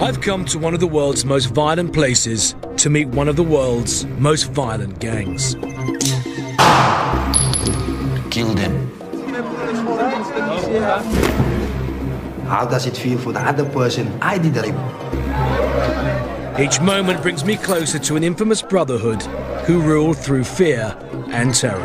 I've come to one of the world's most violent places to meet one of the world's most violent gangs. Kill them. How does it feel for the other person I did rape? Each moment brings me closer to an infamous brotherhood who rule through fear and terror.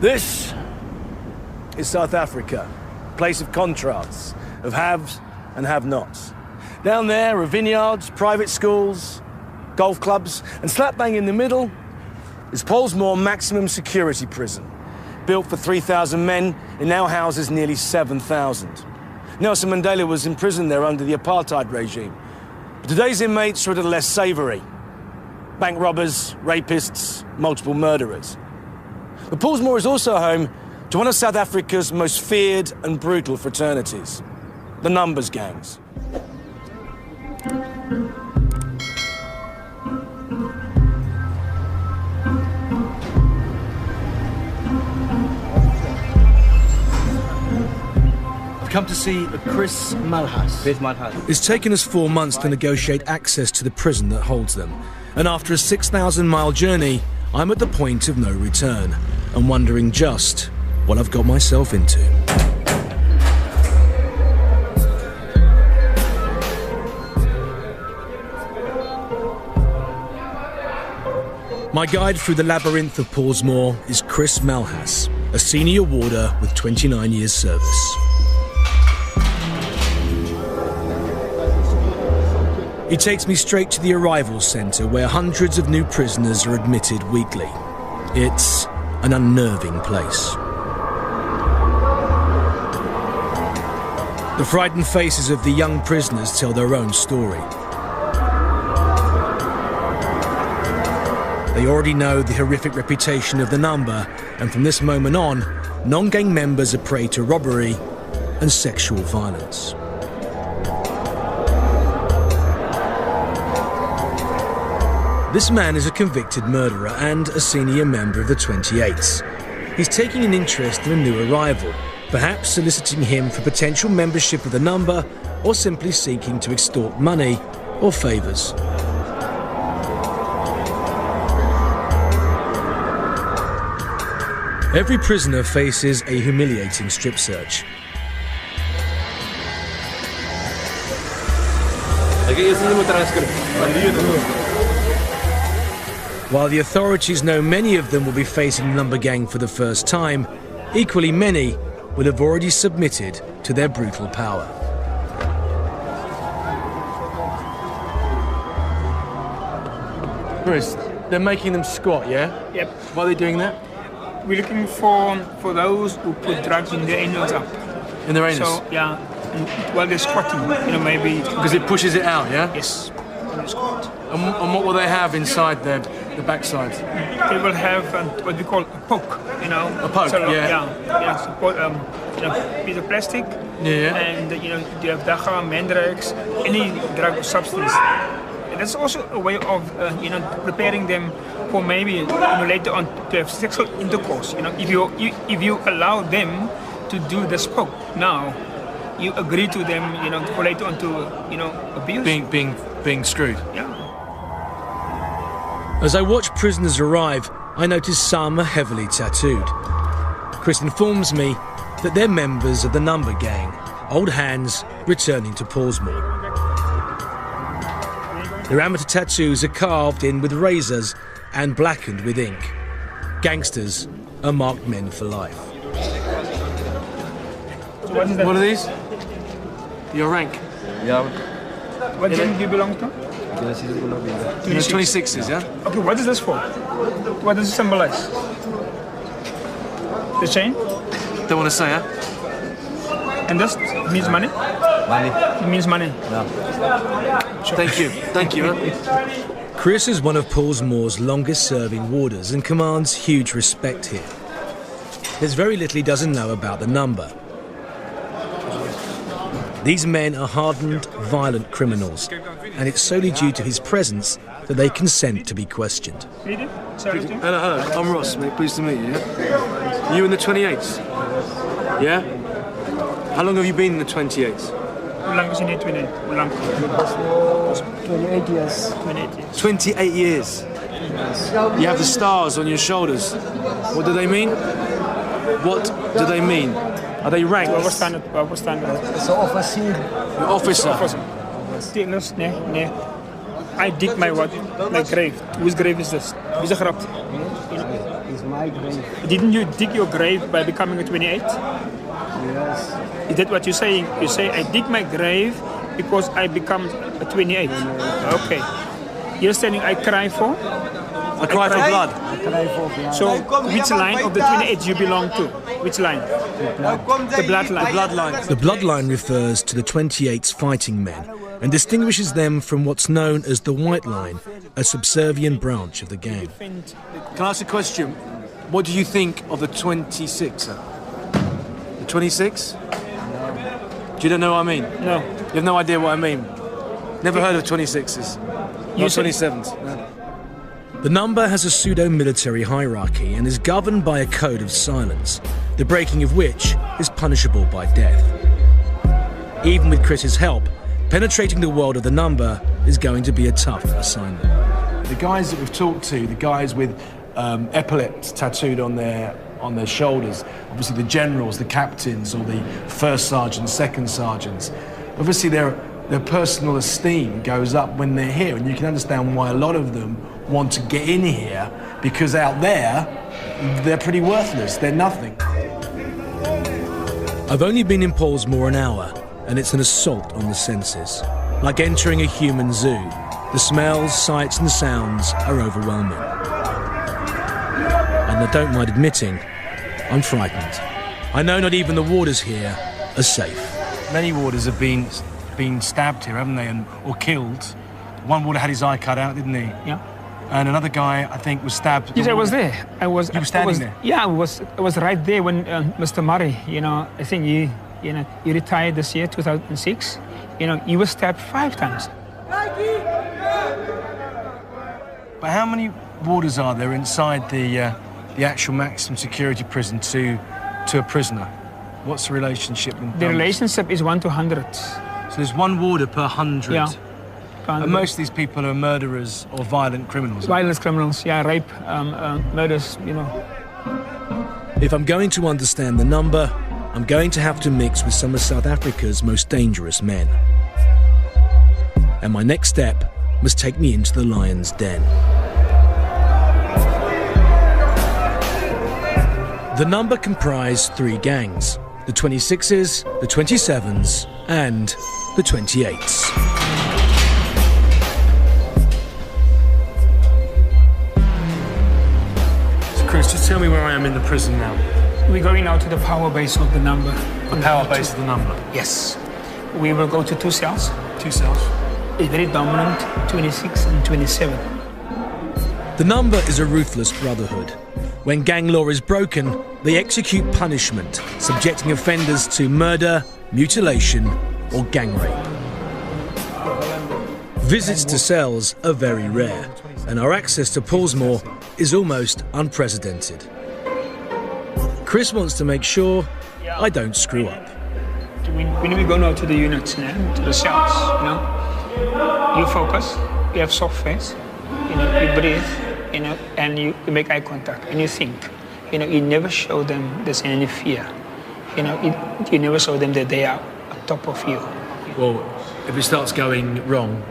This is South Africa, a place of contrasts, of haves and have-nots. Down there are vineyards, private schools, golf clubs, and slap bang in the middle is Pollsmoor maximum security prison. Built for 3,000 men, it now houses nearly 7,000. Nelson Mandela was imprisoned there under the apartheid regime. But today's inmates are a little less savoury. Bank robbers, rapists, multiple murderers. But Pollsmoor is also home to one of South Africa's most feared and brutal fraternities, the numbers gangs. I've come to see Chris Malhas. It's taken us 4 months to negotiate access to the prison that holds them. And after a 6,000-mile journey, I'm at the point of no return and wondering just what I've got myself into. My guide through the labyrinth of Pollsmoor is Chris Malhas, a senior warder with 29 years service. He takes me straight to the arrival centre where hundreds of new prisoners are admitted weekly. It's an unnerving place. The frightened faces of the young prisoners tell their own story. They already know the horrific reputation of the number, and from this moment on, non-gang members are prey to robbery and sexual violence. This man is a convicted murderer and a senior member of the 28s. He's taking an interest in a new arrival, perhaps soliciting him for potential membership of the number or simply seeking to extort money or favours. Every prisoner faces a humiliating strip search. While the authorities know many of them will be facing the number gang for the first time, equally many will have already submitted to their brutal power. Chris, they're making them squat, yeah? Yep. Why are they doing that? We're looking for those who put drugs in their anus up. In their anus? So, yeah, while they're squatting, maybe... Because it pushes it out, yeah? Yes, when they squat. And what will they have inside the backside? They will have what we call a poke, A poke, so, yeah. Yeah, so, piece of plastic. Yeah. And, you have dacha, mandrax, any drug substance. And that's also a way of, preparing them for maybe, later on to have sexual intercourse. If you allow them to do this poke now, you agree to them, for later on to, abuse. Being screwed. Yeah. As I watch prisoners arrive, I notice some are heavily tattooed. Chris informs me that they're members of the number gang, old hands returning to Pollsmoor. Their amateur tattoos are carved in with razors and blackened with ink. Gangsters are marked men for life. So what is that? What are these? Your rank? Yeah. What gang do you belong to? 26s, yeah? Okay, what is this for? What does it symbolize? The chain? Don't want to say, huh? And this means money? Money. It means money. Yeah. Thank you. Chris is one of Pollsmoor's longest-serving warders and commands huge respect here. There's very little he doesn't know about the number. These men are hardened, violent criminals, and it's solely due to his presence that they consent to be questioned. Hello. I'm Ross, mate. Pleased to meet you. Yeah? You in the 28s? Yeah? How long have you been in the 28s? Hoe lang is je niet 28? Hoe lang? 28 years. 28 years. You have the stars on your shoulders. What do they mean? What do they mean? Are they ranked? Waar staan het? It's an officer. Your officer. Steelers? Nee. I dig my grave. Whose grave is this? Wie is er grapt? It's my grave. Didn't you dig your grave by becoming a 28? Yes. Is that what you're saying? You say, I dig my grave because I become a 28. Okay. You're saying I cry for? I cry for blood. I cry for blood. So, which line of the 28 you belong to? Which line? The bloodline. The bloodline. The bloodline refers to the 28's fighting men and distinguishes them from what's known as the White Line, a subservient branch of the gang. Can I ask a question? What do you think of the 26? The 26? You don't know what I mean? No. You have no idea what I mean? Never heard of 26s? You Not said- 27s? No. The number has a pseudo-military hierarchy and is governed by a code of silence, the breaking of which is punishable by death. Even with Chris's help, penetrating the world of the number is going to be a tough assignment. The guys that we've talked to, the guys with epaulets tattooed on their shoulders, obviously the generals, the captains, or the first sergeants, second sergeants, obviously their personal esteem goes up when they're here, and you can understand why a lot of them want to get in here, because out there they're pretty worthless, they're nothing. I've only been in Pollsmoor an hour, and it's an assault on the senses. Like entering a human zoo, the smells, sights and sounds are overwhelming. And I don't mind admitting, I'm frightened. I know not even the warders here are safe. Many warders have been stabbed here, haven't they, or killed. One warder had his eye cut out, didn't he? Yeah. And another guy, I think, was stabbed. Yes, I was there. You were standing there? Yeah, I was right there when Mr. Murray, I think he retired this year, 2006. He was stabbed 5 times. But how many warders are there inside the actual maximum security prison to a prisoner? What's the relationship? The relationship is 1 to 100. So there's one warder per 100. Yeah. And most of these people are murderers or violent criminals. Violent criminals, yeah, rape, murders, If I'm going to understand the number, I'm going to have to mix with some of South Africa's most dangerous men. And my next step must take me into the lion's den. The number comprised 3 gangs: the 26s, the 27s, and the 28s. So Chris, just tell me where I am in the prison now. We're going now to the power base of the number. The power base of the number. Yes. We will go to 2 cells. 2 cells. It's very dominant, 26 and 27. The number is a ruthless brotherhood. When gang law is broken, they execute punishment, subjecting offenders to murder, mutilation, or gang rape. Visits to cells are very rare, and our access to Pollsmoor is almost unprecedented. Chris wants to make sure I don't screw up. When we go now to the units, to the cells, you focus, you have soft face, you breathe, and you make eye contact, and you think. You never show them there's any fear. You never show them that they are on top of you. Well, if it starts going wrong,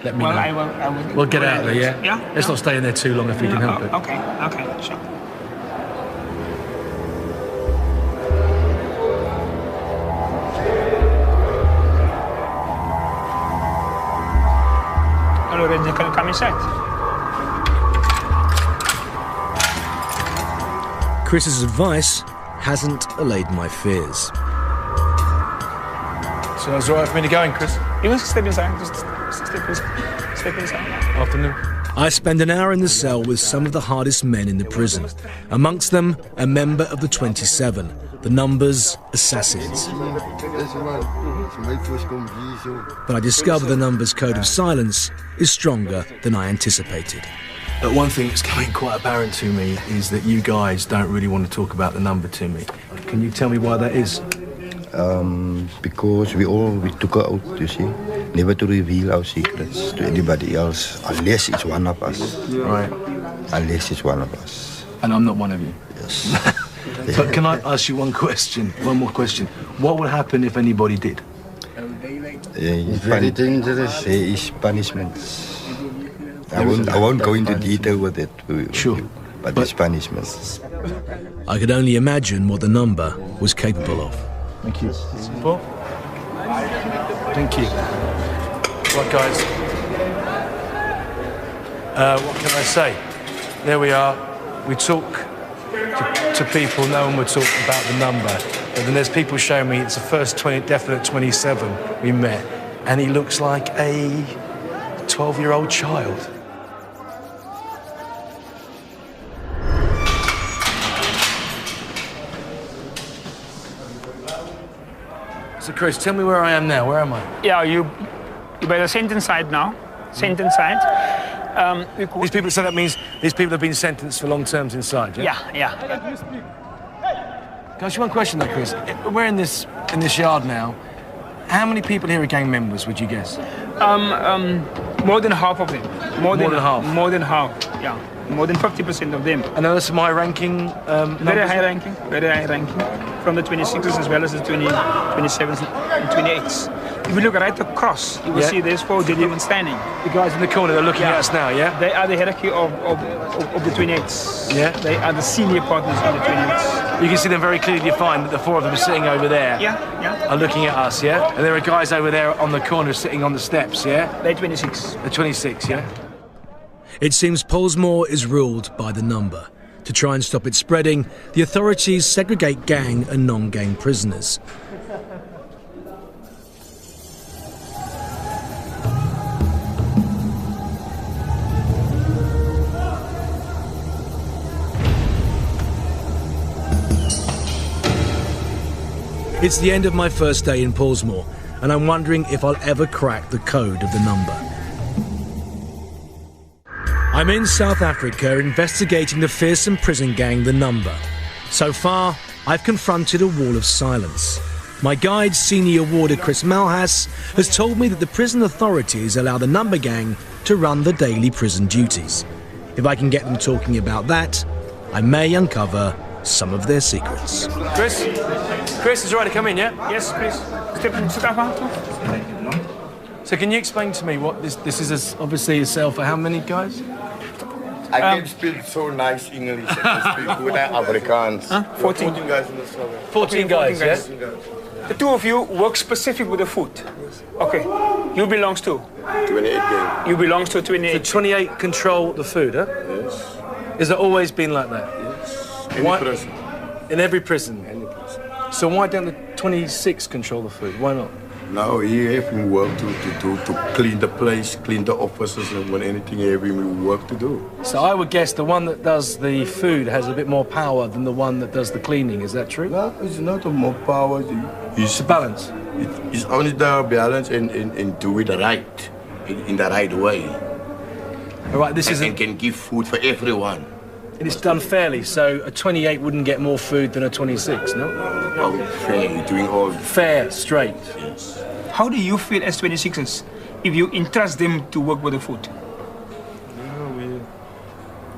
let me know. I will. We'll get out of there, yeah? Yeah. Let's not stay in there too long if we can help it. Okay, sure. Hello, Reggie, can you come inside? Chris's advice hasn't allayed my fears. So it's all right for me to go in, Chris? You must step inside. Just Step inside. Afternoon. I spend an hour in the cell with some of the hardest men in the prison. Amongst them, a member of the 27, the Numbers Assassins. But I discover the Numbers' code of silence is stronger than I anticipated. But one thing that's becoming quite apparent to me is that you guys don't really want to talk about the number to me. Can you tell me why that is? Because we took out, you see, never to reveal our secrets to anybody else, unless it's one of us. Right. Unless it's one of us. And I'm not one of you. Yes. But can I ask you one more question? What would happen if anybody did? It's very dangerous. There is punishments. I won't go into detail with it. Sure. But there's punishments. I could only imagine what the number was capable of. Thank you. Paul? Thank you. Right, guys. What can I say? There we are. We talk to people. No one would talk about the number. But then there's people showing me it's the first definite 27 we met. And he looks like a 12-year-old child. So Chris, tell me where I am now. Where am I? Yeah, you're by the sentence side now. Sentence side. These people, so that means these people have been sentenced for long terms inside, yeah? Yeah. Can I ask you one question though, Chris? We're in this yard now. How many people here are gang members, would you guess? More than half of them. More than half? More than half, yeah. More than 50% of them. And that's my ranking Very high ranking. From the 26s as well as the 27s and 28s. If you look right across, you will see there's 4 gentlemen standing. The guys in the corner, they're looking at us now, yeah? They are the hierarchy of the 28s. Yeah? They are the senior partners of the 28s. You can see them very clearly defined that the 4 of them are sitting over there. Yeah. Are looking at us, yeah? And there are guys over there on the corner sitting on the steps, yeah? They're 26. They're 26, yeah? It seems Pollsmoor is ruled by the number. To try and stop it spreading, the authorities segregate gang and non-gang prisoners. It's the end of my first day in Pollsmoor, and I'm wondering if I'll ever crack the code of the number. I'm in South Africa investigating the fearsome prison gang, The Number. So far, I've confronted a wall of silence. My guide, senior warder Chris Malhas, has told me that the prison authorities allow the Number gang to run the daily prison duties. If I can get them talking about that, I may uncover some of their secrets. Chris, it's all right to come in, yeah? Yes, please. Step out. So can you explain to me what this is? Obviously a cell for how many guys? I can speak so nice English. I can speak good Afrikaans. 14 guys in the cell. 14 guys, yeah? The 2 of you work specific with the food. Okay. You belongs to? 28 gang. You belongs to 28. The 28 control the food, huh? Yes. Has it always been like that? Yes. Prison. In every prison? Any prison. So why don't the 26 control the food? Why not? Now he have him work to clean the place, clean the offices, and when anything he have him work to do. So I would guess the one that does the food has a bit more power than the one that does the cleaning. Is that true? No, it's not more power. It's a balance. It's only the balance and do it right, in the right way. All right, this is and can give food for everyone. And it's done fairly, so a 28 wouldn't get more food than a 26, no? Oh, fair, you're doing all fair, straight. Yes. How do you feel as 26ers if you entrust them to work with the food?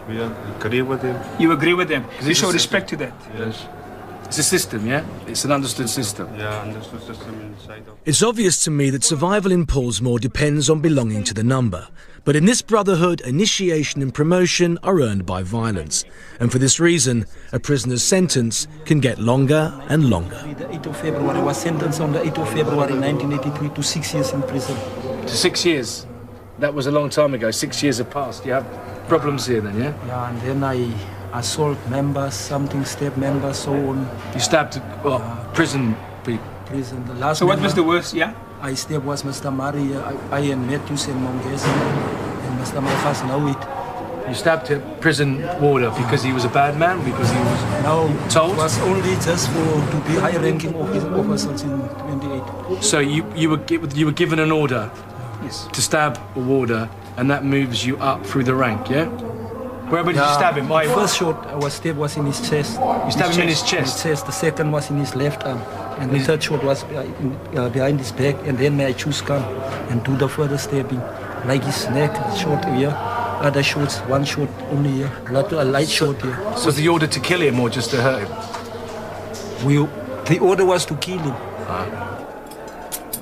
We agree with them. You agree with them? You show respect to that? Yes. It's a system, yeah? It's an understood system. Yeah, understood system inside of... It's obvious to me that survival in Pollsmoor depends on belonging to the number. But in this brotherhood, initiation and promotion are earned by violence. And for this reason, a prisoner's sentence can get longer and longer. The 8th of February was sentenced on the 8th of February 1983 to 6 years in prison. To 6 years? That was a long time ago. 6 years have passed. You have problems here then, yeah? Yeah, and then I assault members, stab members, so on. You stabbed prison people? Prison, the last So what member, was the worst, yeah? I step was Mr. Mari, I and Matthews and Monges, and Mr. Malfas know it. You stabbed a prison warder because he was a bad man, because he was told? It was only just to be high-ranking officers in 28. So you were given an order to stab a warder, and that moves you up through the rank, yeah? Where did you stab him? The first shot I was stabbed was in his chest. You stabbed him in his chest? The second was in his left arm. And the third shot was behind his back. And then I choose gun and do the further stabbing. Like his neck, shot here. Other shots, one shot only here. A light shot here. So was the order to kill him or just to hurt him? The order was to kill him.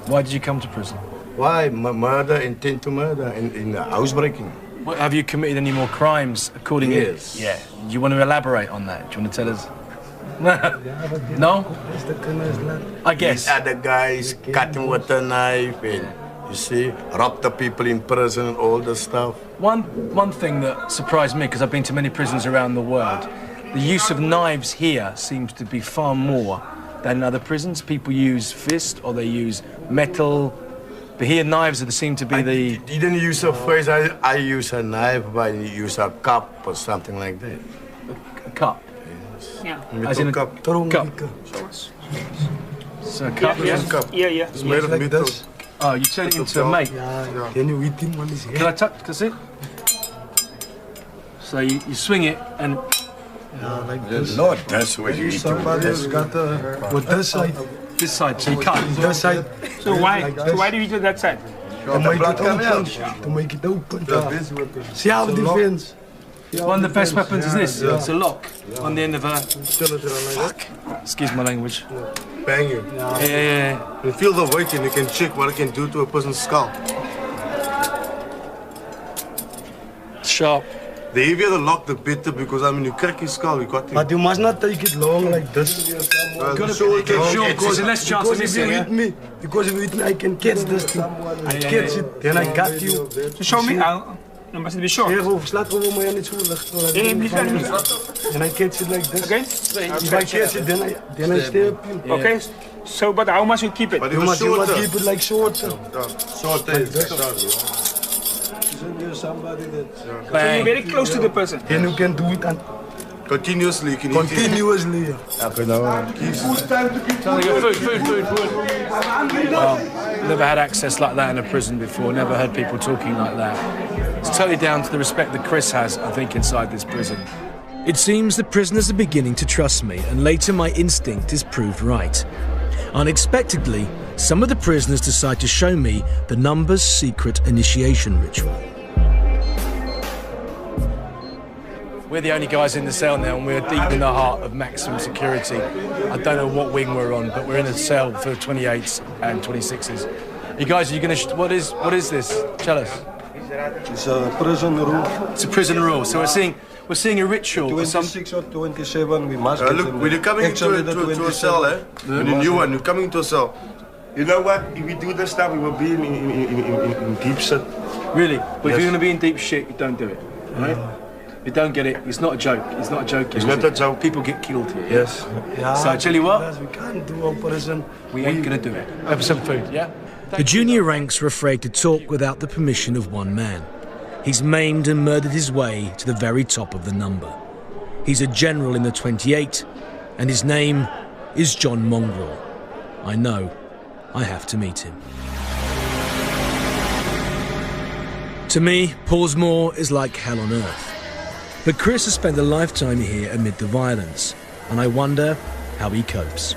Why did you come to prison? Why? Murder, intent to murder, in housebreaking. Well, have you committed any more crimes according to... Yes. Yeah. Do you want to elaborate on that? Do you want to tell us? No? I guess. Other guys cut him with a knife and, you see, rob the people in prison and all the stuff. One thing that surprised me, because I've been to many prisons around the world, the use of knives here seems to be far more than in other prisons. People use fist or they use metal. But here, knives seem to be I didn't use a phrase. I use a knife, but I use a cup or something like that. A cup? Yes. Yeah. As in a cup? So a cup, yeah? Cup. Yeah. It's made of metal. Oh, you turn it into a mate? Yeah. Can you eat him on his head? Can I touch? Can I see? So you swing it and... like this. Not that's what you eat. Somebody has got with this side. This side, so you cut. This side. So why do you do that side? To make it open. To make it open. Self-defense. One of the best weapons is this. It's a lock on the end of a... Fuck. Excuse my language. Bang you. Yeah. You feel the weight and you can check what it can do to a person's skull. Sharp. The heavier the lock, the better, because I mean, you crack your skull, you got to... But you must not take it long like this. Short, because less chance of missing it. Because if you hit me, I can catch this thing. I catch it, then I got you. So show me how. Dan must it be short. Slaat gewoon maar niet zo licht. And I catch it like this. Okay. If I catch it, then I stay up him. Okay. So, but how must you keep it? But You must keep it like short. Short So you're very close to the person. Then you can do it and continuously. You can continuously. Food. Never had access like that in a prison before. Never heard people talking like that. It's totally down to the respect that Chris has, I think, inside this prison. It seems the prisoners are beginning to trust me, and later my instinct is proved right. Unexpectedly, some of the prisoners decide to show me the Numbers' secret initiation ritual. We're the only guys in the cell now, and we're deep in the heart of maximum security. I don't know what wing we're on, but we're in a cell for 28s and 26s. You guys, are you going to... What is this? Tell us. It's a prison rule. It's a prison rule. So we're seeing a ritual. 26 or 27, we must... look, when you're coming into a cell, when you're new one, you're coming into a cell, you know what? If we do this stuff, we will be in deep shit. Really? But if you're going to be in deep shit, you don't do it, right? You don't get it. It's not a joke. It's not a joke. It's not a joke. People get killed here. Yes. So I tell you what, We can't do operation. we ain't going to do it. Have some food, yeah? The junior ranks were afraid to talk without the permission of one man. He's maimed and murdered his way to the very top of the number. He's a general in the 28, and his name is John Mongrel. I know. I have to meet him. To me, Pollsmoor is like hell on earth. But Chris has spent a lifetime here amid the violence, and I wonder how he copes.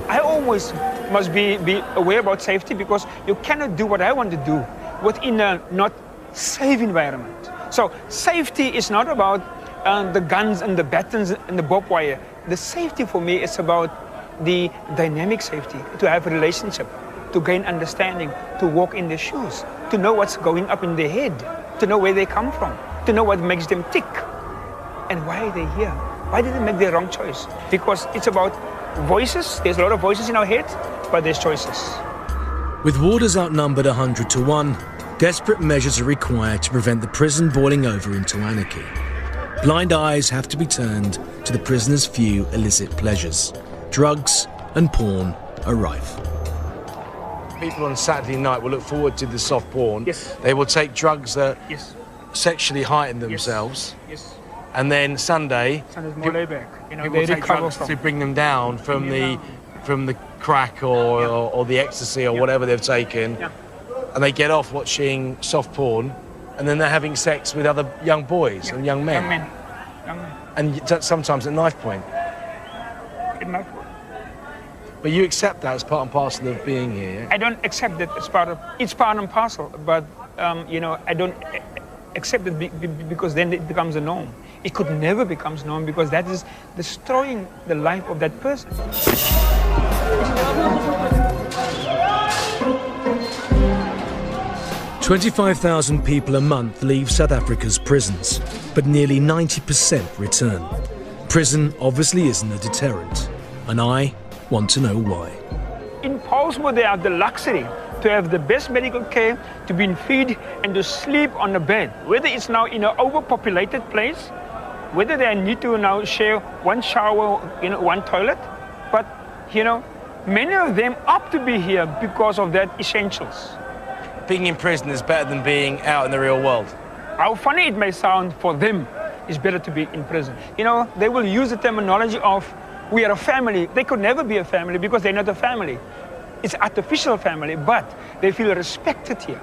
I always must be aware about safety, because you cannot do what I want to do within a not safe environment. So safety is not about the guns and the batons and the barbed wire. The safety for me is about the dynamic safety, to have a relationship, to gain understanding, to walk in their shoes, to know what's going up in their head, to know where they come from, to know what makes them tick. And why are they here? Why did they make the wrong choice? Because it's about voices. There's a lot of voices in our head, but there's choices. With warders outnumbered 100 to 1, desperate measures are required to prevent the prison boiling over into anarchy. Blind eyes have to be turned to the prisoners' few illicit pleasures. Drugs and porn are rife. people on Saturday night will look forward to the soft porn. Yes. They will take drugs that Yes. sexually heighten themselves. Yes. And then Sunday, Sunday's more laid back. You know, people they take recover drugs from. to bring them down from the crack or the ecstasy or whatever they've taken. Yeah. And they get off watching soft porn, and then they're having sex with other young boys and young men. Young men. Young men. And sometimes at knife point. At knife point. But you accept that as part and parcel of being here, yeah? I don't accept that as part of, it's part and parcel, but, you know, I don't accept it because then it becomes a norm. It could never become a norm because that is destroying the life of that person. 25,000 people a month leave South Africa's prisons, but nearly 90% return. Prison obviously isn't a deterrent, and I want to know why. In Pollsmoor, they have the luxury to have the best medical care, to be fed and to sleep on the bed. Whether it's now in an overpopulated place, whether they need to now share one shower, you know, one toilet, but, you know, many of them opt to be here because of that essentials. Being in prison is better than being out in the real world. How funny it may sound, for them, it's better to be in prison. You know, they will use the terminology of, we are a family. They could never be a family because they're not a family. It's artificial family, but they feel respected here.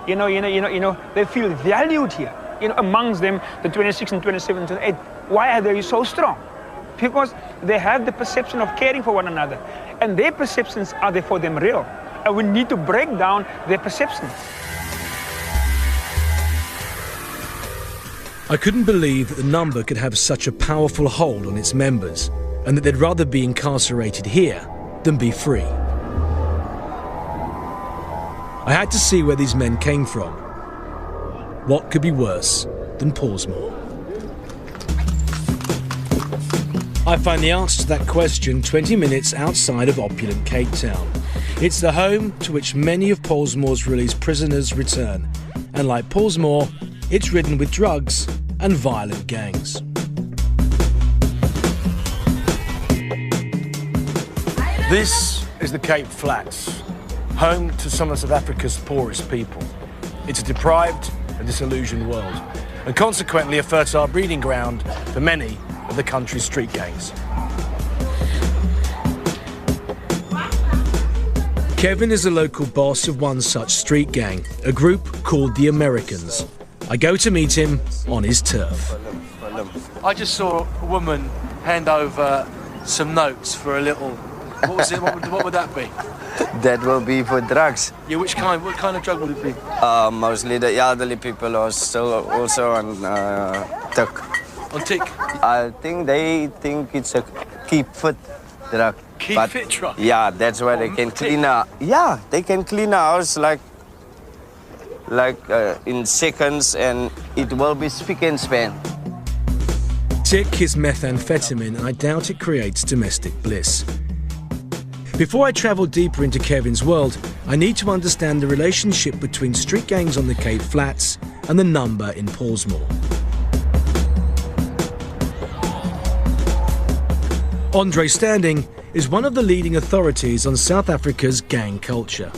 You know, they feel valued here. You know, amongst them, the 26 and 27, 28. Why are they so strong? Because they have the perception of caring for one another. And their perceptions are there for them real. And we need to break down their perceptions. I couldn't believe that the number could have such a powerful hold on its members, and that they'd rather be incarcerated here than be free. I had to see where these men came from. What could be worse than Pollsmoor? I find the answer to that question 20 minutes outside of opulent Cape Town. It's the home to which many of Pollsmoor's released prisoners return. And like Pollsmoor, it's ridden with drugs and violent gangs. This is the Cape Flats, home to some of South Africa's poorest people. It's a deprived and disillusioned world, and consequently a fertile breeding ground for many of the country's street gangs. Kevin is a local boss of one such street gang, a group called the Americans. I go to meet him on his turf. I just saw a woman hand over some notes for a little... What was it? What would that be? That will be for drugs. Yeah, which kind? What kind of drug would it be? Mostly the elderly people are still also on tick. On tick? I think they think it's a keep fit drug. Keep fit drug? Yeah, that's why they can clean a... Yeah, they can clean a house like in seconds, and it will be spick and span. Tick is methamphetamine, and I doubt it creates domestic bliss. Before I travel deeper into Kevin's world, I need to understand the relationship between street gangs on the Cape Flats and the number in Pollsmoor. Andre Standing is one of the leading authorities on South Africa's gang culture.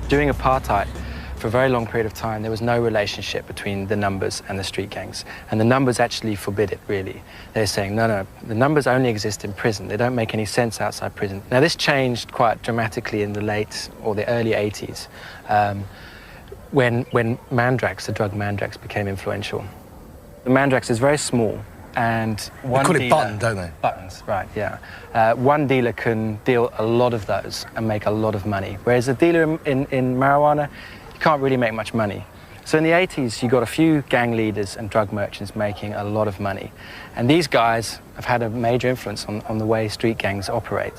During apartheid, for a very long period of time, there was no relationship between the numbers and the street gangs. And the numbers actually forbid it, really. They're saying, no, the numbers only exist in prison. They don't make any sense outside prison. Now, this changed quite dramatically in the late or the early 80s, when Mandrax, the drug Mandrax, became influential. The Mandrax is very small, and one they call dealer... it button, don't they? Buttons, right, yeah. One dealer can deal a lot of those and make a lot of money, whereas a dealer in marijuana, can't really make much money. So in the 80s, you got a few gang leaders and drug merchants making a lot of money. And these guys have had a major influence on the way street gangs operate.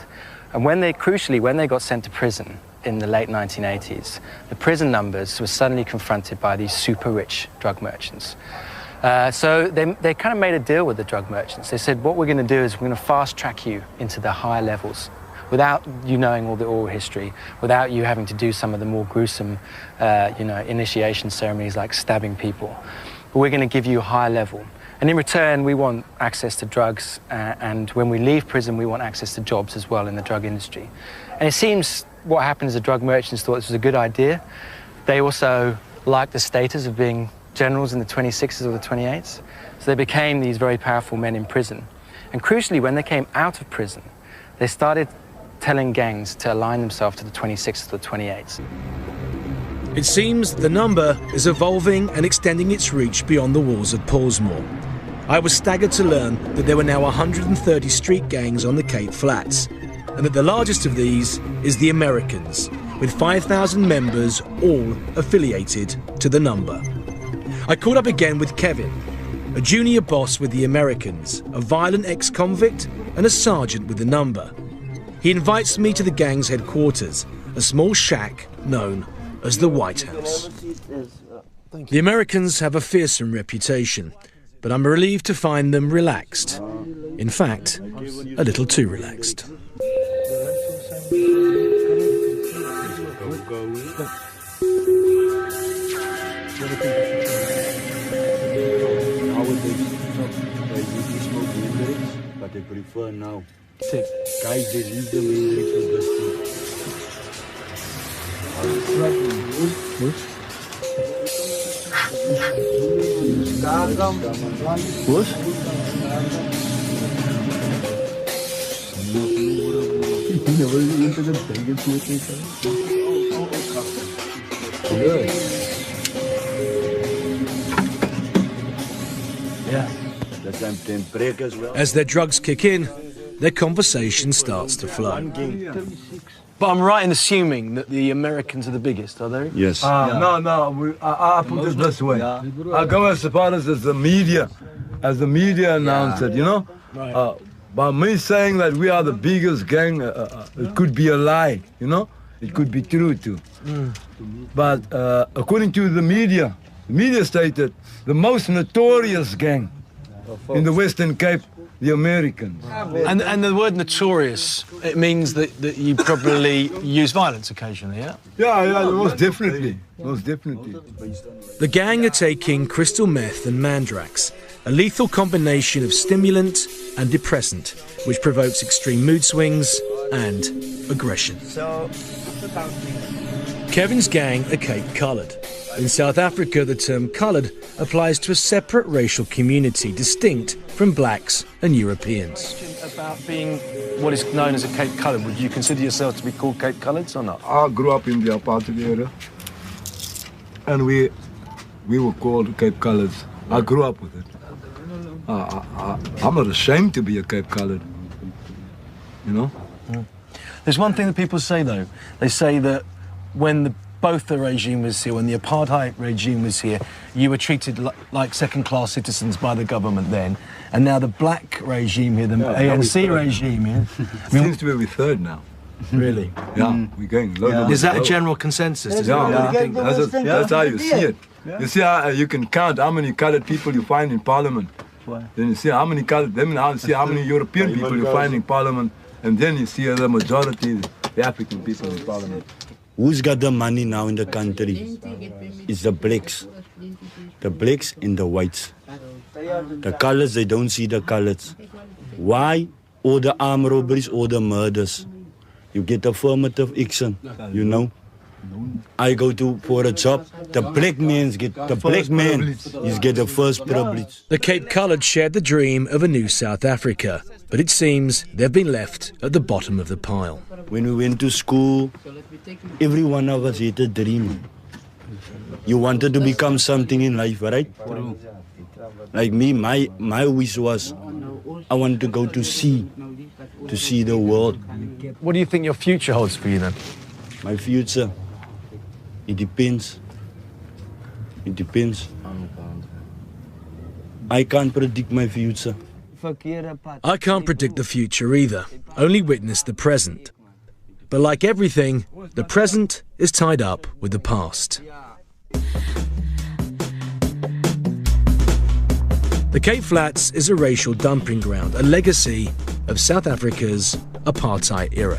And crucially, when they got sent to prison in the late 1980s, the prison numbers were suddenly confronted by these super rich drug merchants. So they kind of made a deal with the drug merchants. They said, what we're going to do is we're going to fast track you into the higher levels, without you knowing all the oral history, without you having to do some of the more gruesome, initiation ceremonies like stabbing people. But we're going to give you a higher level. And in return, we want access to drugs, and when we leave prison, we want access to jobs as well in the drug industry. And it seems what happened is the drug merchants thought this was a good idea. They also liked the status of being generals in the 26s or the 28s. So they became these very powerful men in prison. And crucially, when they came out of prison, they started telling gangs to align themselves to the 26s or the 28s. It seems the number is evolving and extending its reach beyond the walls of Pollsmoor. I was staggered to learn that there were now 130 street gangs on the Cape Flats, and that the largest of these is the Americans, with 5,000 members, all affiliated to the number. I caught up again with Kevin, a junior boss with the Americans, a violent ex-convict and a sergeant with the number. He invites me to the gang's headquarters, a small shack known as the White House. The Americans have a fearsome reputation, but I'm relieved to find them relaxed. In fact, a little too relaxed. But they prefer now. Guys, they leave them in for this thing. As their drugs kick in, their conversation starts to flow. But I'm right in assuming that the Americans are the biggest, are they? Yes. No. I put it this way. I go as far as the media announced it, you know? Right. By me saying that we are the biggest gang, it could be a lie, you know? It could be true too. But according to the media stated the most notorious gang in the Western Cape, the Americans. And the word notorious, it means that you probably use violence occasionally, yeah? Yeah, most definitely. The gang are taking crystal meth and mandrax, a lethal combination of stimulant and depressant, which provokes extreme mood swings and aggression. Kevin's gang are Cape Coloured. In South Africa, the term coloured applies to a separate racial community distinct from blacks and Europeans. About being what is known as a Cape Coloured, would you consider yourself to be called Cape Coloured or not? I grew up in the apartheid era, and we were called Cape Coloured. I grew up with it. I'm not ashamed to be a Cape Coloured, you know? There's one thing that people say, though. They say that when both the regime was here, when the apartheid regime was here, you were treated like second-class citizens by the government then, and now the black regime here, the ANC regime here... Seems to be with third now. Really? Yeah, we're going low. Is that a general consensus? That's how you see it. You see how you can count how many coloured people you find in parliament. Then you see how many coloured, then you see how many European people you find in parliament, and then you see the majority, the African people in parliament. Who's got the money now in the country? It's the blacks. The blacks and the whites. The colours, they don't see the colours. Why? All the armed robberies, all the murders. You get affirmative action, you know. I go for a job, the black man is get the first privilege. The Cape Coloured shared the dream of a new South Africa, but it seems they've been left at the bottom of the pile. When we went to school, every one of us had a dream. You wanted to become something in life, right? Like me, my wish was I wanted to go to sea, to see the world. What do you think your future holds for you then? My future, it depends. It depends. I can't predict my future. I can't predict the future either, only witness the present. But like everything, the present is tied up with the past. The Cape Flats is a racial dumping ground, a legacy of South Africa's apartheid era.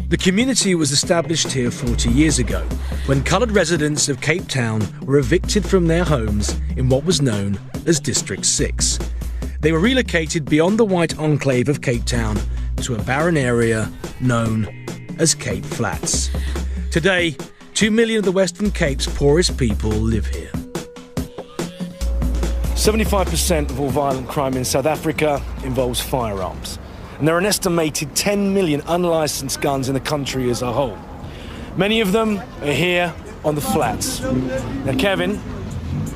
The community was established here 40 years ago, when coloured residents of Cape Town were evicted from their homes in what was known as District 6. They were relocated beyond the white enclave of Cape Town to a barren area known as Cape Flats. Today, 2 million of the Western Cape's poorest people live here. 75% of all violent crime in South Africa involves firearms. And there are an estimated 10 million unlicensed guns in the country as a whole. Many of them are here on the flats. Now, Kevin,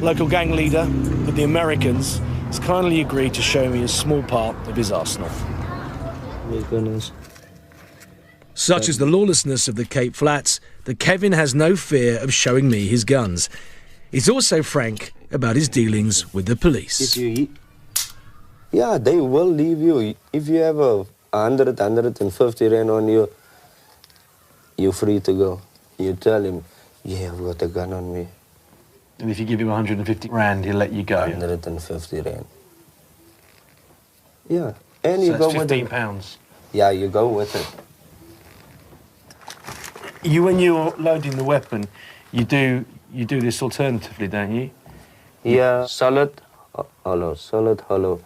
local gang leader of the Americans, has kindly agreed to show me a small part of his arsenal. Such is the lawlessness of the Cape Flats that Kevin has no fear of showing me his guns. He's also frank about his dealings with the police. Yeah, they will leave you. If you have 150 rand on you, you're free to go. You tell him, yeah, I've got a gun on me. And if you give him 150 rand, he'll let you go? 150 rand. Yeah. And So you that's go with £15. Yeah, you go with it. When you're loading the weapon, you do this alternatively, don't you? Yeah, solid, hollow.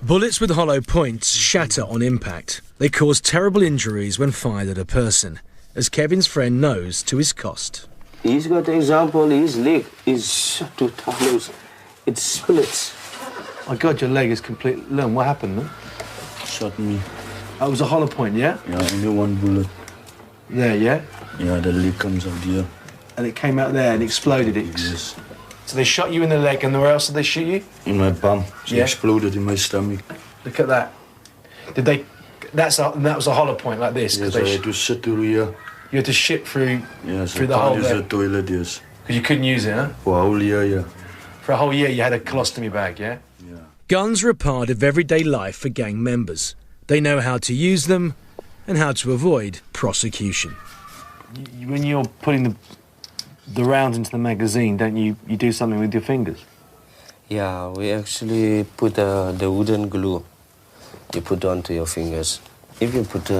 Bullets with hollow points shatter on impact. They cause terrible injuries when fired at a person, as Kevin's friend knows to his cost. He's got an example, his leg is too hollow. It splits. Oh God, your leg is completely... Learn, what happened then? Shot me. Oh, it was a hollow point, yeah? Yeah, only one bullet. There, yeah? Yeah, the leg comes out here. And it came out there and exploded. Yes. So they shot you in the leg, and where else did they shoot you? In my bum. It exploded in my stomach. Look at that. Did they... that was a hollow point like this? Yes, I had to sit through here. You had to shit through, yes, through the whole use the leg? toilet, yes. Because you couldn't use it, huh? For a whole year, yeah. For a whole year you had a colostomy bag, yeah? Yeah. Guns are a part of everyday life for gang members. They know how to use them and how to avoid prosecution. When you're putting the rounds into the magazine, don't you do something with your fingers? Yeah, we actually put the wooden glue. You put onto your fingers. If you put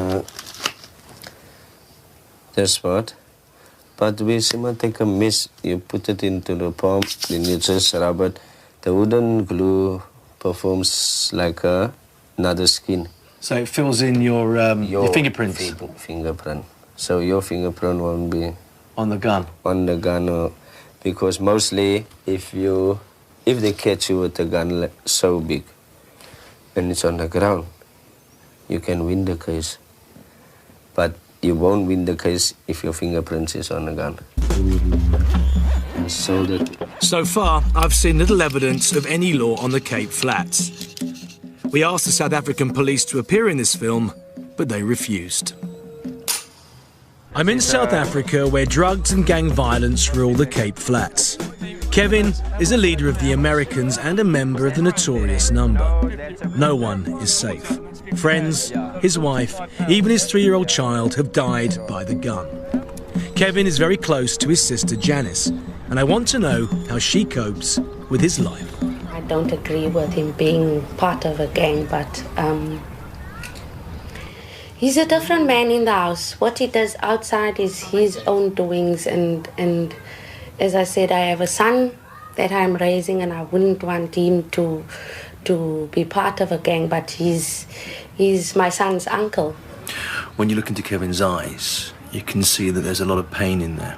this part, but we simply take a mist, you put it into the palm, then you just rub it. The wooden glue performs like another skin. So it fills in your fingerprints? Fingerprint. So your fingerprint won't be... On the gun? On the gun, because mostly if they catch you with a gun so big and it's on the ground, you can win the case. But you won't win the case if your fingerprints is on the gun. So far, I've seen little evidence of any law on the Cape Flats. We asked the South African police to appear in this film, but they refused. I'm in South Africa, where drugs and gang violence rule the Cape Flats. Kevin is a leader of the Americans and a member of the notorious Number. No one is safe. Friends, his wife, even his 3-year-old child have died by the gun. Kevin is very close to his sister Janice, and I want to know how she copes with his life. I don't agree with him being part of a gang, but he's a different man in the house. What he does outside is his own doings, and as I said, I have a son that I'm raising, and I wouldn't want him to be part of a gang, but he's my son's uncle. When you look into Kevin's eyes, you can see that there's a lot of pain in there.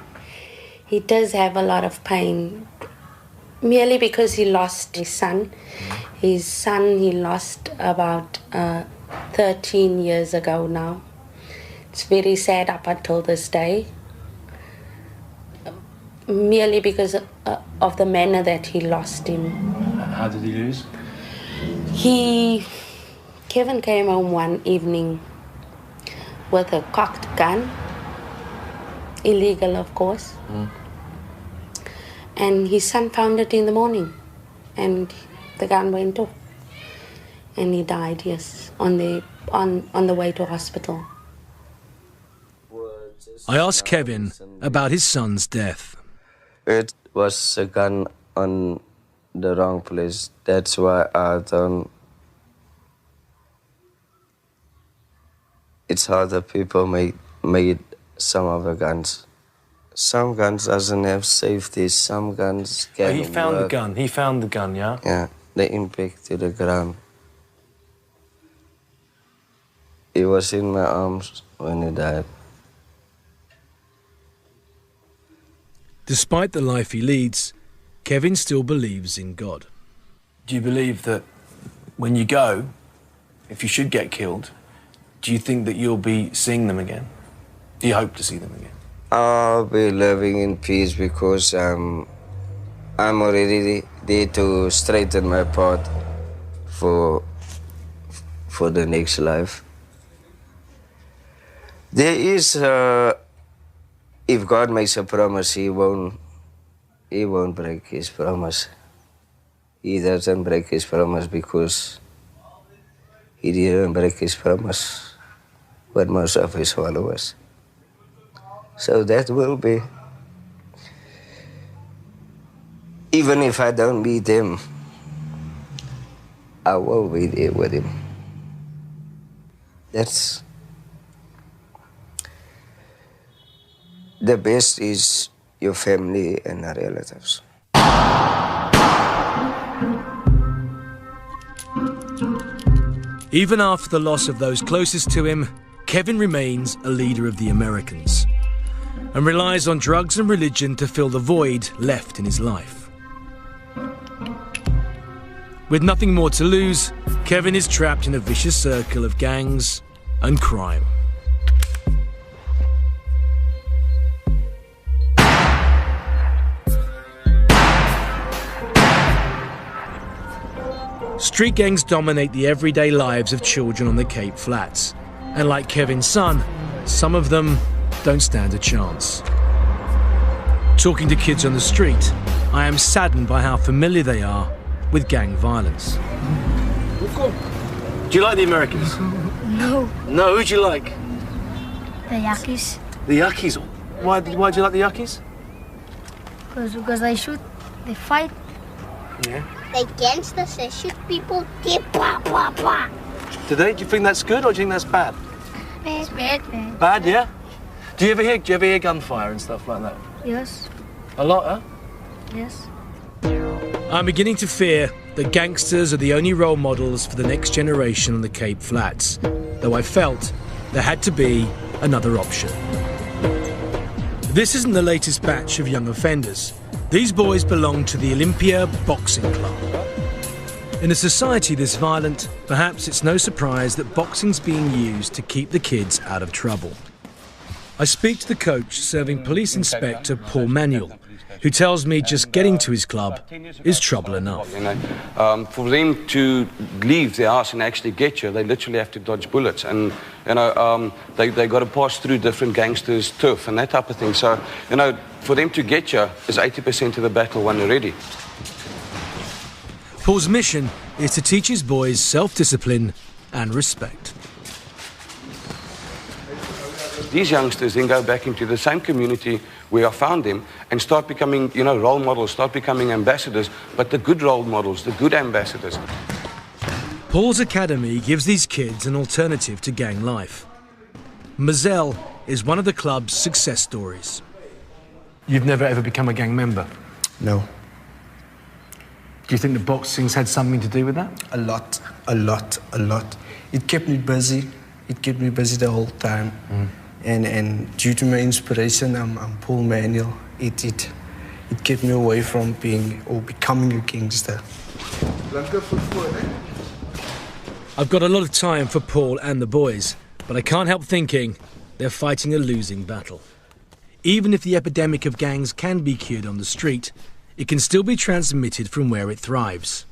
He does have a lot of pain, merely because he lost his son. His son he lost about 13 years ago now. It's very sad up until this day, merely because of the manner that he lost him. How did he lose? Kevin came home one evening with a cocked gun, illegal of course, and his son found it in the morning, and the gun went off, and he died, yes, on the way to hospital. I asked Kevin about his son's death. It was a gun on the wrong place. That's why I don't... It's how the people made some of the guns. Some guns doesn't have safety, some guns Oh, can he found the work. gun. He found the gun, yeah? Yeah, the impact to the ground. He was in my arms when he died. Despite the life he leads, Kevin still believes in God. Do you believe that when you go, if you should get killed, do you think that you'll be seeing them again? Do you hope to see them again? I'll be living in peace because I'm already there to straighten my path for the next life. There is, if God makes a promise, He won't break His promise. He doesn't break His promise because He didn't break His promise with most of His followers. So that will be, even if I don't meet Him, I will be there with Him. That's the best is your family and your relatives. Even after the loss of those closest to him, Kevin remains a leader of the Americans and relies on drugs and religion to fill the void left in his life. With nothing more to lose, Kevin is trapped in a vicious circle of gangs and crime. Street gangs dominate the everyday lives of children on the Cape Flats. And like Kevin's son, some of them don't stand a chance. Talking to kids on the street, I am saddened by how familiar they are with gang violence. Do you like the Americans? No. No, who do you like? The Yakis. The Yakis. Why do you like the Yakis? Because they shoot, they fight. Yeah. They gangsters, they shoot people, they blah, blah, blah. Do they? Do you think that's good or do you think that's bad? It's bad. Bad, yeah? Do you ever hear gunfire and stuff like that? Yes. A lot, huh? Yes. I'm beginning to fear that gangsters are the only role models for the next generation on the Cape Flats, though I felt there had to be another option. This isn't the latest batch of young offenders. These boys belong to the Olympia Boxing Club. In a society this violent, perhaps it's no surprise that boxing's being used to keep the kids out of trouble. I speak to the coach, serving police inspector Paul Manuel, who tells me just getting to his club is trouble enough. For them to leave their house and actually get you, they literally have to dodge bullets, and they got to pass through different gangsters' turf and that type of thing. So for them to get you is 80% of the battle won already. Paul's mission is to teach his boys self-discipline and respect. These youngsters then go back into the same community where I found them and start becoming, role models, start becoming ambassadors, but the good role models, the good ambassadors. Paul's academy gives these kids an alternative to gang life. Mazel is one of the club's success stories. You've never ever become a gang member? No. Do you think the boxing's had something to do with that? A lot. It kept me busy. It kept me busy the whole time. And due to my inspiration, I'm Paul Manuel. It kept me away from being or becoming a gangster. I've got a lot of time for Paul and the boys, but I can't help thinking they're fighting a losing battle. Even if the epidemic of gangs can be cured on the street, it can still be transmitted from where it thrives,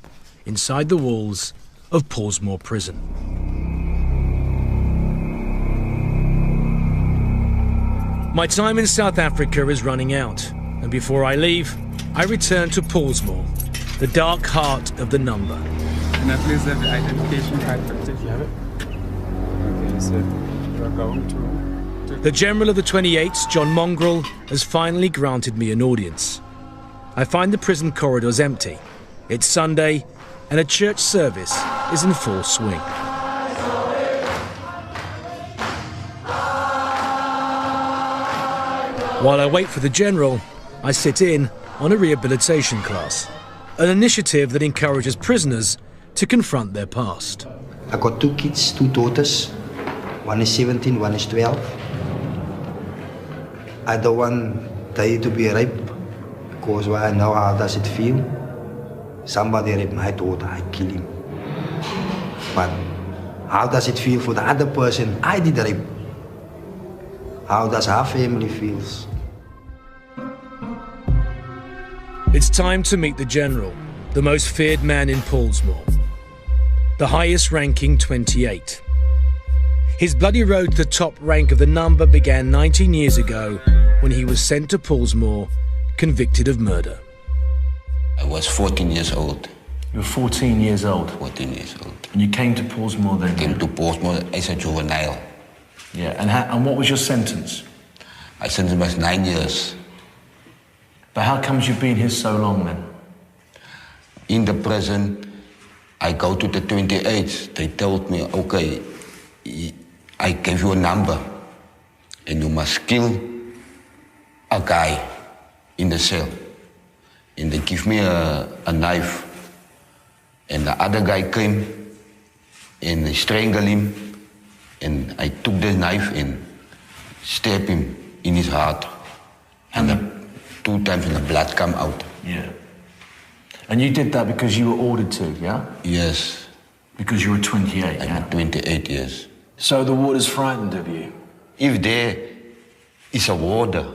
inside the walls of Pollsmoor prison. My time in South Africa is running out, and before I leave, I return to Pollsmoor, the dark heart of the number. Can I please have the identification card? You have it? Okay, so we're going to... The General of the 28th, John Mongrel, has finally granted me an audience. I find the prison corridors empty. It's Sunday, and a church service is in full swing. While I wait for the General, I sit in on a rehabilitation class, an initiative that encourages prisoners to confront their past. I got 2 kids, 2 daughters. One is 17, one is 12. I don't want they to be raped because I know how does it feel. Somebody raped my daughter, I kill him. But how does it feel for the other person I did rape? How does our family feels? It's time to meet the General, the most feared man in Pollsmoor, the highest ranking 28. His bloody road to the top rank of the number began 19 years ago when he was sent to Pollsmoor, convicted of murder. I was 14 years old. You were 14 years old? 14 years old. And you came to Pollsmoor then? Came to Pollsmoor as a juvenile. Yeah, and what was your sentence? My sentence was 9 years. But how comes you've been here so long then? In the prison, I go to the 28th. They told me, okay, I gave you a number and you must kill a guy in the cell. And they give me a knife. And the other guy came and they strangled him. And I took the knife and stabbed him in his heart. And 2 times and the blood come out. Yeah. And you did that because you were ordered to, yeah? Yes. Because you were 28, I'm 28 years. So the warder's frightened of you? If there is a warder,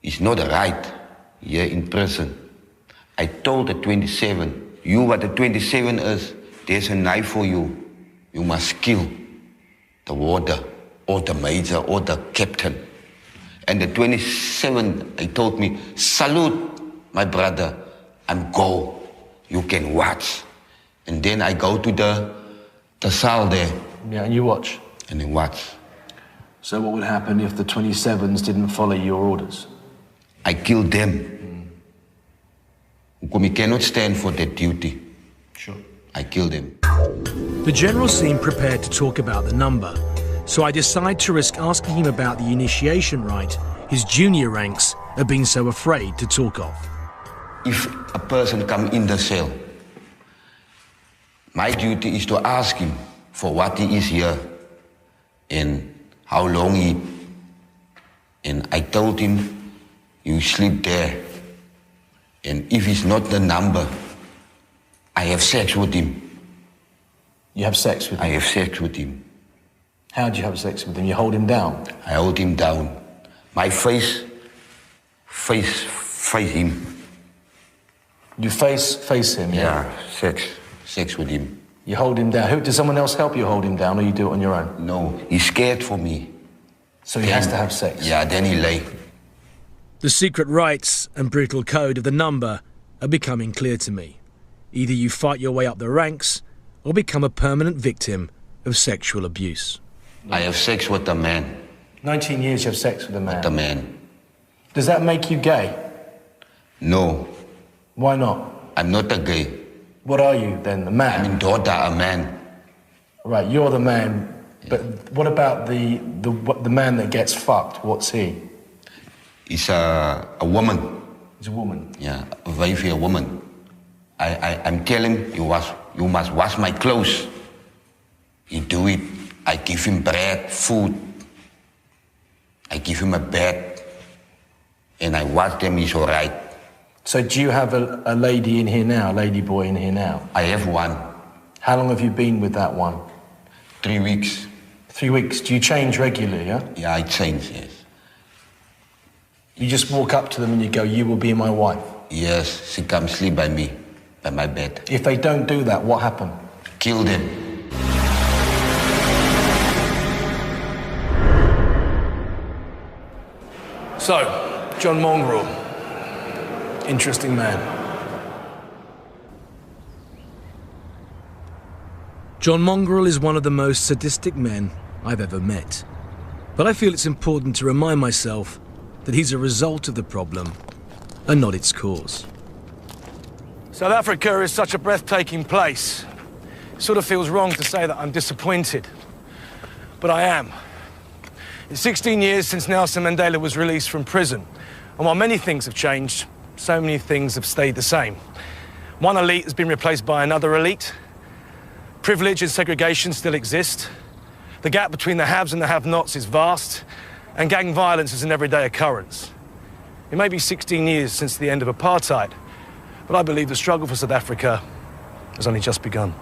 it's not right here in prison. I told the 27, you what the 27 is, there's a knife for you. You must kill the warder or the major or the captain. And the 27, they told me, salute, my brother, and go. You can watch. And then I go to the cell there. Yeah, and you watch? And then watch. So what would happen if the 27s didn't follow your orders? I killed them. Because we cannot stand for that duty. Sure. I killed them. The General seemed prepared to talk about the number, so I decide to risk asking him about the initiation rite his junior ranks have been so afraid to talk of. If a person come in the cell, my duty is to ask him for what he is here and how long he. And I told him, you sleep there. And if it's not the number, I have sex with him. You have sex with him? I have sex with him. How do you have sex with him? You hold him down? I hold him down. My face him. You face him, yeah? Yeah, sex with him. You hold him down. Does someone else help you hold him down, or you do it on your own? No, he's scared for me. So he has to have sex? Yeah, then he lay. The secret rites and brutal code of the number are becoming clear to me. Either you fight your way up the ranks or become a permanent victim of sexual abuse. I have sex with a man. 19 years you have sex with a man? With a man. Does that make you gay? No. Why not? I'm not a gay. What are you then, a man? I'm in daughter, a man. Right, you're the man. But what about the man that gets fucked? What's he? He's a woman. He's a woman? Yeah, a wifey, a woman. I'm telling him, you must wash my clothes. He do it. I give him bread, food. I give him a bed. And I wash them, he's all right. So do you have a lady in here now, a lady boy in here now? I have one. How long have you been with that one? 3 weeks. 3 weeks. Do you change regularly, yeah? Yeah, I change, yes. You just walk up to them and you go, you will be my wife? Yes, she comes sleep by me, by my bed. If they don't do that, what happens? Kill them. So, John Mongrel, interesting man. John Mongrel is one of the most sadistic men I've ever met. But I feel it's important to remind myself that he's a result of the problem and not its cause. South Africa is such a breathtaking place. It sort of feels wrong to say that I'm disappointed, but I am. It's 16 years since Nelson Mandela was released from prison. And while many things have changed, so many things have stayed the same. One elite has been replaced by another elite. Privilege and segregation still exist. The gap between the haves and the have-nots is vast, and gang violence is an everyday occurrence. It may be 16 years since the end of apartheid, but I believe the struggle for South Africa has only just begun.